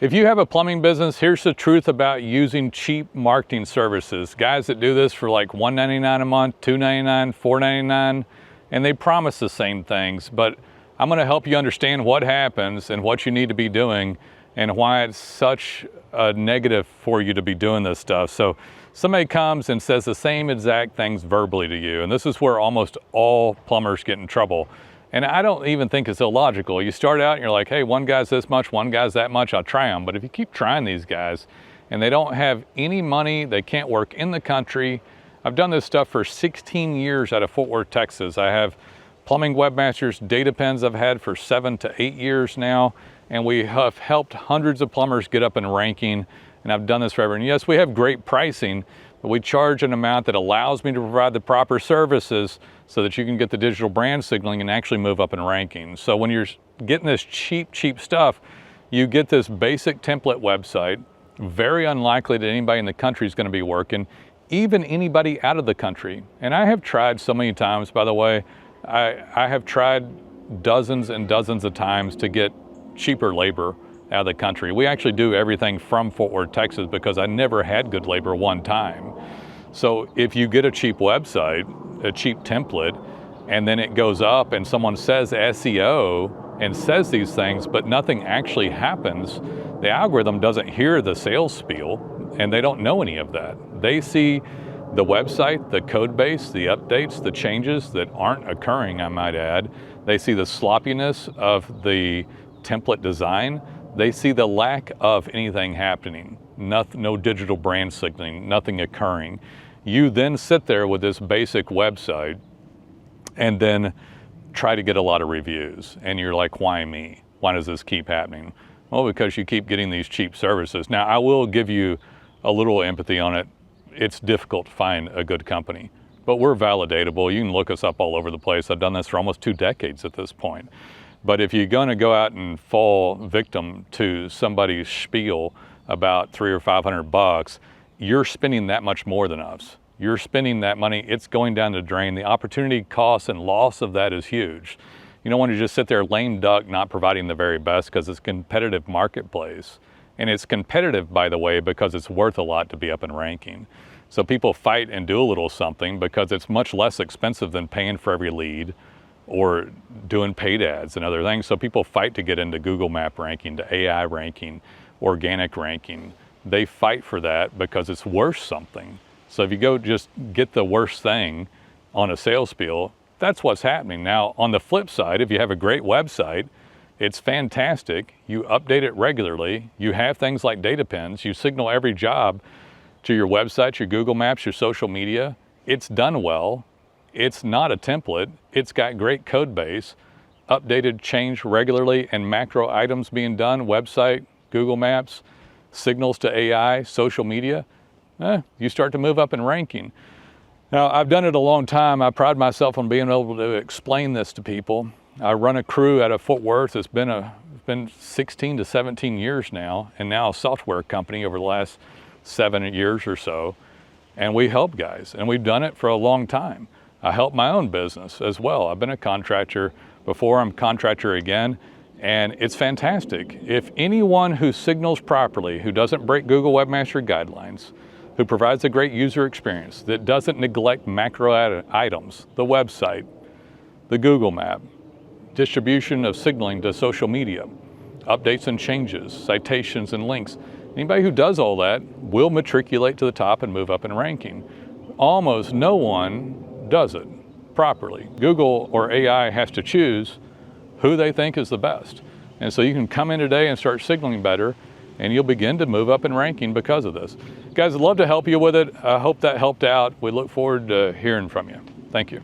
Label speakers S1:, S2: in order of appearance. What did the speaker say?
S1: If you have a plumbing business, here's the truth about using cheap marketing services. Guys that do this for like $1.99 a month, $2.99, $4.99, and they promise the same things, but I'm gonna help you understand what happens and what you need to be doing and why it's such a negative for you to be doing this stuff. So somebody comes and says the same exact things verbally to you, and this is where almost all plumbers get in trouble. And I don't even think it's illogical. You start out and you're like, hey, one guy's this much, one guy's that much, I'll try them. But if you keep trying these guys and they don't have any money, they can't work in the country. I've done this stuff for 16 years out of Fort Worth, Texas. I have plumbing webmasters, data pens I've had for 7 to 8 years now. And we have helped hundreds of plumbers get up in ranking. And I've done this forever. And yes, we have great pricing, but we charge an amount that allows me to provide the proper services so that you can get the digital brand signaling and actually move up in ranking. So when you're getting this cheap stuff, you get this basic template website, very unlikely that anybody in the country is going to be working, even anybody out of the country. And I have tried so many times, by the way, I have tried dozens and dozens of times to get cheaper labor out of the country. We actually do everything from Fort Worth, Texas, because I never had good labor one time. So if you get a cheap website, a cheap template, and then it goes up and someone says SEO and says these things, but nothing actually happens, the algorithm doesn't hear the sales spiel and they don't know any of that. They see the website, the code base, the updates, the changes that aren't occurring, I might add. They see the sloppiness of the template design. They see the lack of anything happening, no digital brand signaling, nothing occurring. You then sit there with this basic website and then try to get a lot of reviews. And you're like, why me? Why does this keep happening? Well, because you keep getting these cheap services. Now, I will give you a little empathy on it. It's difficult to find a good company, but we're validatable. You can look us up all over the place. I've done this for almost 2 decades at this point. But if you're going to go out and fall victim to somebody's spiel about $300 or $500, you're spending that much more than us. You're spending that money, it's going down the drain. The opportunity cost and loss of that is huge. You don't want to just sit there lame duck not providing the very best because it's a competitive marketplace. And it's competitive, by the way, because it's worth a lot to be up in ranking. So people fight and do a little something because it's much less expensive than paying for every lead or doing paid ads and other things. So people fight to get into Google Map ranking, to AI ranking, organic ranking. They fight for that because it's worth something. So if you go just get the worst thing on a sales spiel, that's what's happening. Now, on the flip side, if you have a great website, it's fantastic. You update it regularly. You have things like data pens. You signal every job to your website, your Google Maps, your social media. It's done well. It's not a template. It's got great code base, updated, changed regularly, and macro items being done, website, Google Maps, signals to AI, social media. You start to move up in ranking. Now, I've done it a long time. I pride myself on being able to explain this to people. I run a crew out of Fort Worth. It's been 16 to 17 years now, and now a software company over the last 7 years or so. And we help guys, and we've done it for a long time. I help my own business as well. I've been a contractor before, I'm a contractor again, and it's fantastic. If anyone who signals properly, who doesn't break Google Webmaster Guidelines, who provides a great user experience, that doesn't neglect macro items, the website, the Google Map, distribution of signaling to social media, updates and changes, citations and links, anybody who does all that will matriculate to the top and move up in ranking. Almost no one does it properly. Google or AI has to choose who they think is the best. And so you can come in today and start signaling better, and you'll begin to move up in ranking because of this. Guys, I'd love to help you with it. I hope that helped out. We look forward to hearing from you. Thank you.